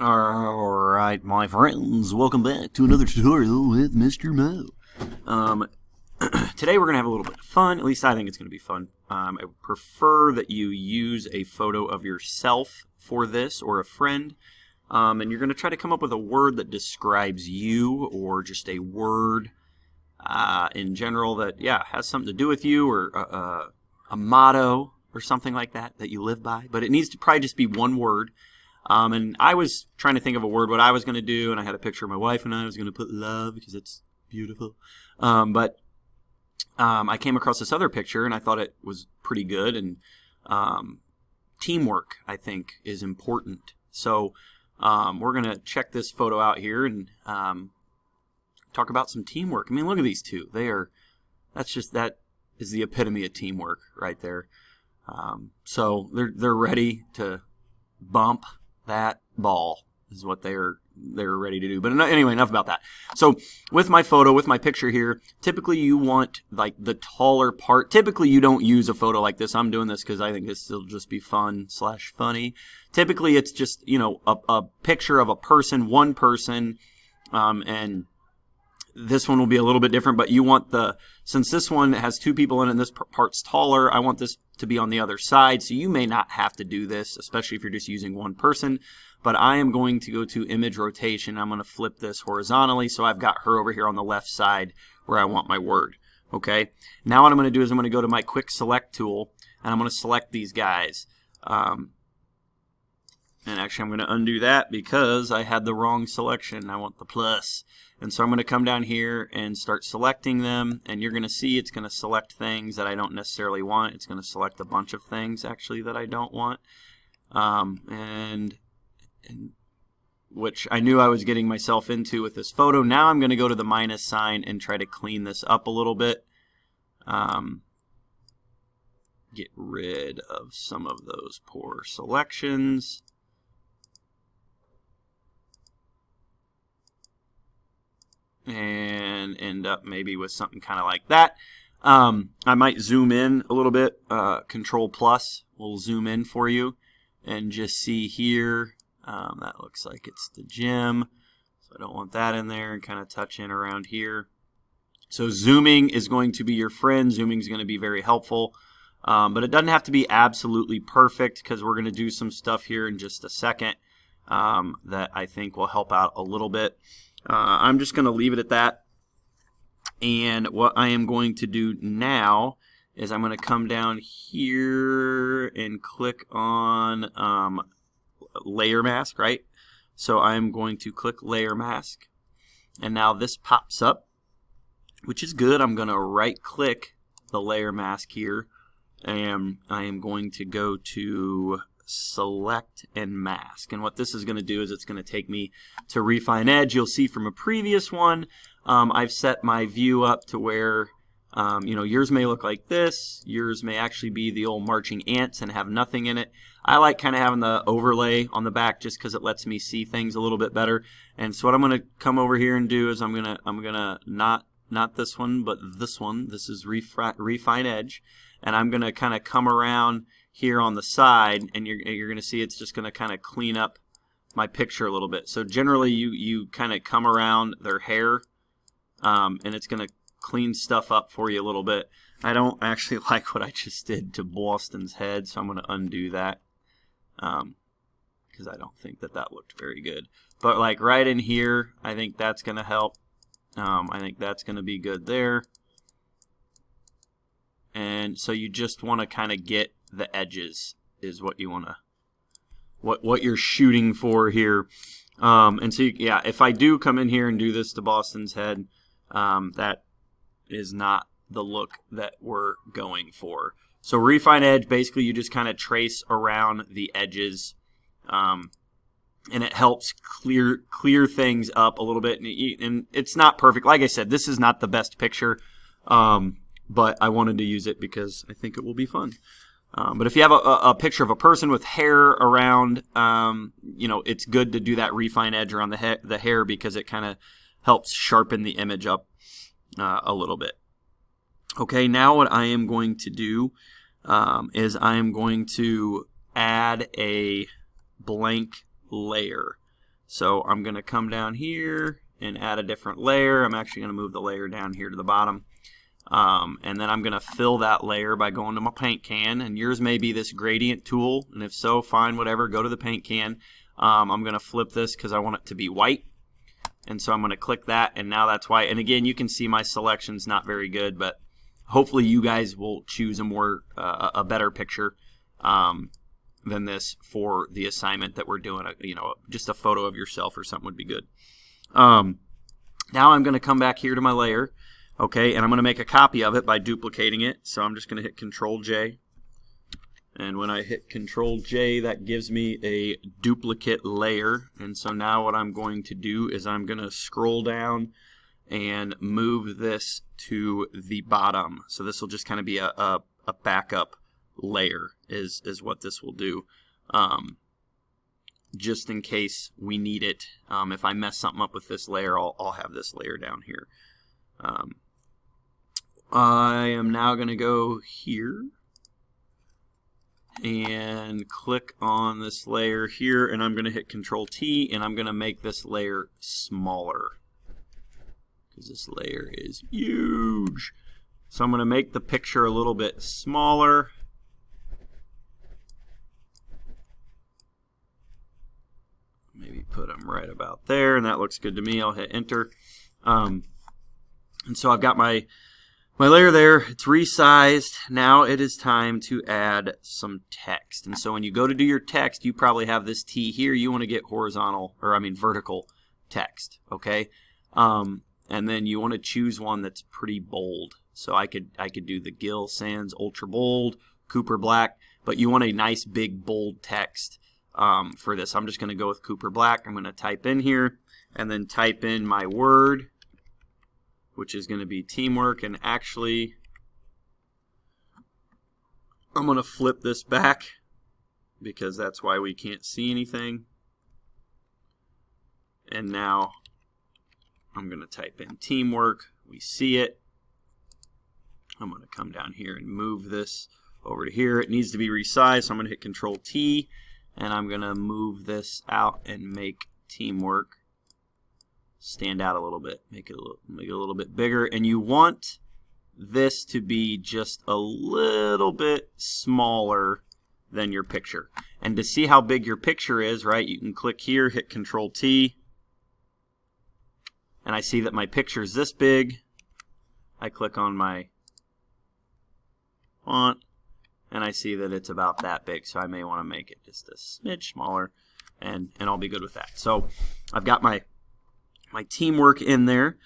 Alright, my friends, welcome back to another tutorial with Mr. Mo. Today we're going to have a little bit of fun, at least I think it's going to be fun. I prefer that you use a photo of yourself for this, or a friend, and you're going to try to come up with a word that describes you, or just a word in general that, has something to do with you, or a motto, or something like that you live by. But it needs to probably just be one word. And I was trying to think of a word, what I was going to do, and I had a picture of my wife and I was going to put love because it's beautiful. But I came across this other picture and I thought it was pretty good. And teamwork, I think, is important. So we're going to check this photo out here and talk about some teamwork. I mean, look at these two. That is the epitome of teamwork right there. So they're ready to bump that ball is what they're ready to do. But anyway, enough about that. So with my photo, with my picture here, typically you want like the taller part. Typically you don't use a photo like this. I'm doing this because I think this will just be fun/funny. Typically it's just, a picture of a person, one person, and this one will be a little bit different, but you want since this one has two people in it and this part's taller, I want this to be on the other side. So you may not have to do this, especially if you're just using one person, but I am going to go to image rotation. I'm going to flip this horizontally. So I've got her over here on the left side where I want my word. Okay. Now what I'm going to do is I'm going to go to my quick select tool and I'm going to select these guys. And actually I'm going to undo that because I had the wrong selection. I want the plus. And so I'm going to come down here and start selecting them, and you're going to see it's going to select things that I don't necessarily want. It's going to select a bunch of things actually that I don't want, and which I knew I was getting myself into with this photo. Now I'm going to go to the minus sign and try to clean this up a little bit. Get rid of some of those poor selections. And end up maybe with something kind of like that. I might zoom in a little bit. Control plus will zoom in for you and just see here. That looks like it's the gym, so I don't want that in there, and kind of touch in around here. So zooming is going to be your friend. Zooming is going to be very helpful, but it doesn't have to be absolutely perfect because we're going to do some stuff here in just a second that I think will help out a little bit. I'm just going to leave it at that, and what I am going to do now is I'm going to come down here and click on layer mask, right? So I'm going to click layer mask, and now this pops up, which is good. I'm going to right click the layer mask here, and I am going to go to select and mask, and what this is going to do is it's going to take me to refine edge. You'll see from a previous one I've set my view up to where yours may look like this, yours may actually be the old marching ants and have nothing in it. I like kind of having the overlay on the back just because it lets me see things a little bit better. And so what I'm going to come over here and do is I'm gonna not this one, but this one. This is refine edge, and I'm going to kind of come around here on the side, and you're going to see it's just going to kind of clean up my picture a little bit. So generally you kind of come around their hair, and it's going to clean stuff up for you a little bit. I don't actually like what I just did to Boston's head, so I'm going to undo that because I don't think that looked very good. But like right in here, I think that's going to help. I think that's going to be good there. And so you just want to kind of get the edges is what you want to, what you're shooting for here. And so if I do come in here and do this to Boston's head, that is not the look that we're going for. So refine edge, basically you just kind of trace around the edges, and it helps clear things up a little bit. And it's not perfect. Like I said, this is not the best picture, but I wanted to use it because I think it will be fun. But if you have a picture of a person with hair around, it's good to do that refine edge around the hair because it kind of helps sharpen the image up a little bit. Okay, now what I am going to do is I am going to add a blank layer. So I'm going to come down here and add a different layer. I'm actually going to move the layer down here to the bottom. And then I'm going to fill that layer by going to my paint can. And yours may be this gradient tool. And if so, fine, whatever, go to the paint can. I'm going to flip this because I want it to be white. And so I'm going to click that, and now that's white. And again, you can see my selection's not very good, but hopefully you guys will choose a better picture than this for the assignment that we're doing. Just a photo of yourself or something would be good. Now I'm going to come back here to my layer, okay, and I'm going to make a copy of it by duplicating it. So I'm just going to hit Control J. And when I hit Control J, that gives me a duplicate layer. And so now what I'm going to do is I'm going to scroll down and move this to the bottom. So this will just kind of be a backup layer is what this will do. Just in case we need it. If I mess something up with this layer, I'll have this layer down here. I am now going to go here and click on this layer here, and I'm going to hit Control T, and I'm going to make this layer smaller because this layer is huge. So I'm going to make the picture a little bit smaller. Maybe put them right about there, and that looks good to me. I'll hit Enter. And so I've got my layer there. It's resized. Now it is time to add some text. And so when you go to do your text, you probably have this T here. You want to get vertical text, okay? And then you want to choose one that's pretty bold. So I could do the Gill Sans Ultra Bold, Cooper Black, but you want a nice big bold text for this. I'm just going to go with Cooper Black. I'm going to type in here and then type in my word, which is going to be teamwork. And actually, I'm going to flip this back because that's why we can't see anything. And now I'm going to type in teamwork. We see it. I'm going to come down here and move this over to here. It needs to be resized, so I'm going to hit Control T, and I'm going to move this out and make teamwork stand out a little bit, make it a little bit bigger. And you want this to be just a little bit smaller than your picture. And to see how big your picture is, right, you can click here, hit Control T, and I see that my picture is this big. I click on my font, and I see that it's about that big, so I may want to make it just a smidge smaller, and I'll be good with that. So I've got my teamwork in there.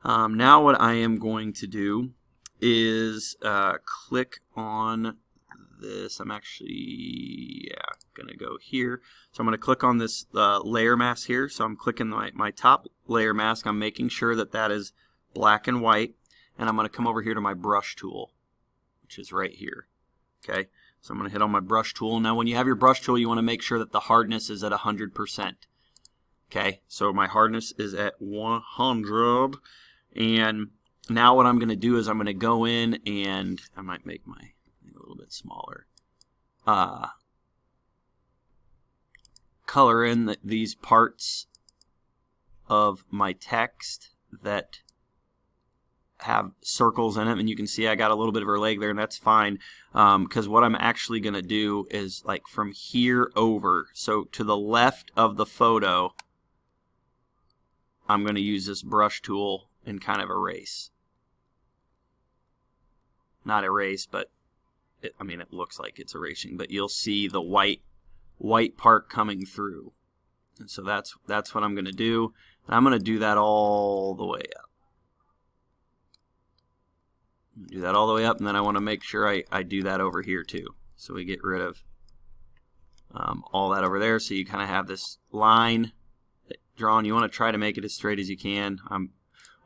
Now what I am going to do is click on this. I'm actually going to go here. So I'm going to click on this layer mask here. So I'm clicking my top layer mask. I'm making sure that that is black and white, and I'm going to come over here to my brush tool, which is right here. Okay, so I'm going to hit on my brush tool. Now when you have your brush tool, you want to make sure that the hardness is at 100%. Okay, so my hardness is at 100, and now what I'm going to do is I'm going to go in and I might make my thing a little bit smaller. Color in these parts of my text that have circles in it, and you can see I got a little bit of a leg there, and that's fine, because what I'm actually going to do is like from here over, so to the left of the photo, I'm going to use this brush tool and kind of erase. Not erase, but it looks like it's erasing, but you'll see the white part coming through. And so that's what I'm going to do. And I'm going to do that all the way up. Do that all the way up, and then I want to make sure I do that over here too. So we get rid of all that over there. So you kind of have this line drawn. You want to try to make it as straight as you can.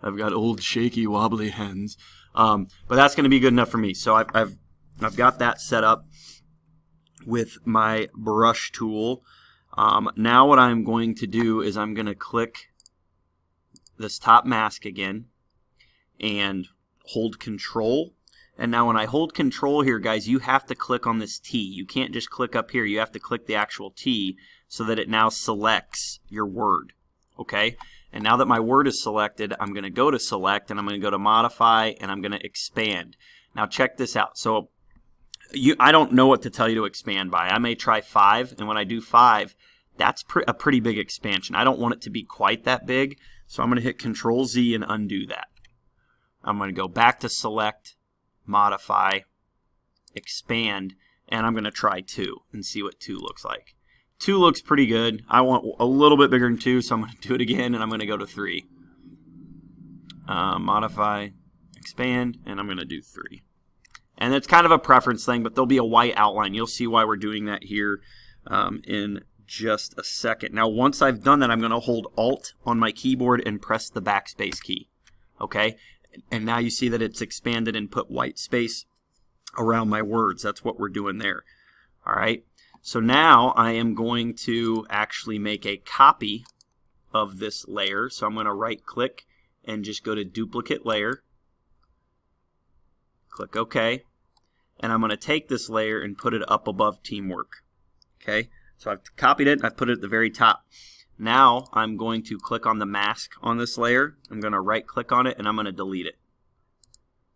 I've got old shaky wobbly hands, but that's going to be good enough for me. So I've got that set up with my brush tool. Now what I'm going to do is I'm going to click this top mask again and hold Control, And now when I hold control here, guys, you have to click on this T. You can't just click up here. You have to click the actual T so that it now selects your word. Okay? And now that my word is selected, I'm going to go to select, and I'm going to go to modify, and I'm going to expand. Now check this out. So I don't know what to tell you to expand by. I may try 5, and when I do 5, that's a pretty big expansion. I don't want it to be quite that big, so I'm going to hit Control Z and undo that. I'm going to go back to select, modify, expand, and I'm going to try 2 and see what 2 looks like. 2 looks pretty good. I want a little bit bigger than 2, so I'm going to do it again, and I'm going to go to 3. Modify, expand, and I'm going to do 3. And it's kind of a preference thing, but there'll be a white outline. You'll see why we're doing that here in just a second. Now, once I've done that, I'm going to hold Alt on my keyboard and press the backspace key. Okay? And now you see that it's expanded and put white space around my words. That's what we're doing there. All right? So now I am going to actually make a copy of this layer. So I'm going to right-click and just go to Duplicate Layer. Click OK. And I'm going to take this layer and put it up above Teamwork. Okay? So I've copied it. I've put it at the very top. Now I'm going to click on the mask on this layer. I'm going to right-click on it, and I'm going to delete it.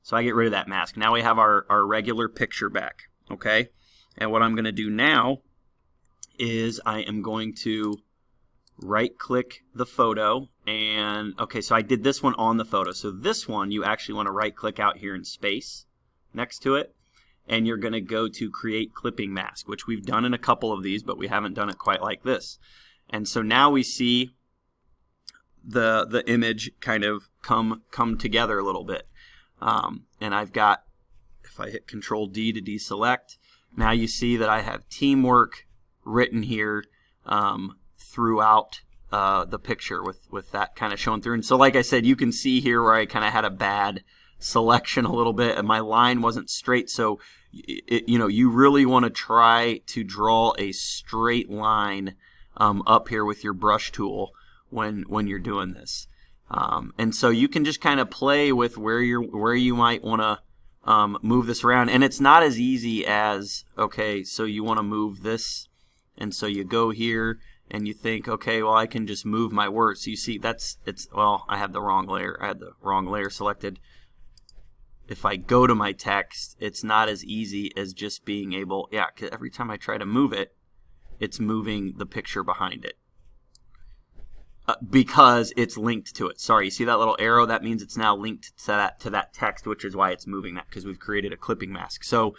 So I get rid of that mask. Now we have our regular picture back. Okay? And what I'm going to do now is I am going to right-click the photo. And, okay, so I did this one on the photo. So this one, you actually want to right-click out here in space next to it. And you're going to go to Create Clipping Mask, which we've done in a couple of these, but we haven't done it quite like this. And so now we see the image kind of come together a little bit. And I've got, if I hit Control D to deselect, now you see that I have Teamwork written here throughout the picture with that kind of showing through. And so like I said, you can see here where I kind of had a bad selection a little bit, and my line wasn't straight. So you really want to try to draw a straight line up here with your brush tool when you're doing this. And so you can just kind of play with where you might want to move this around. And it's not as easy as, okay, so you want to move this, and so you go here and you think, okay, well, I can just move my words. So you see well, I had the wrong layer. I had the wrong layer selected. If I go to my text, it's not as easy as just being able, 'cause every time I try to move it, it's moving the picture behind it. Because it's linked to it. Sorry, you see that little arrow? That means it's now linked to that text, which is why it's moving that, because we've created a clipping mask. So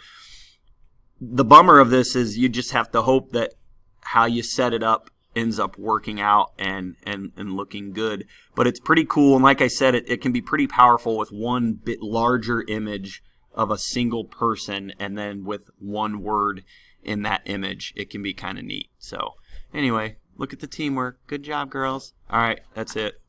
the bummer of this is you just have to hope that how you set it up ends up working out and looking good. But it's pretty cool, and like I said, it can be pretty powerful with one bit larger image of a single person, and then with one word in that image. It can be kind of neat. So anyway, look at the teamwork. Good job, girls. All right, that's it.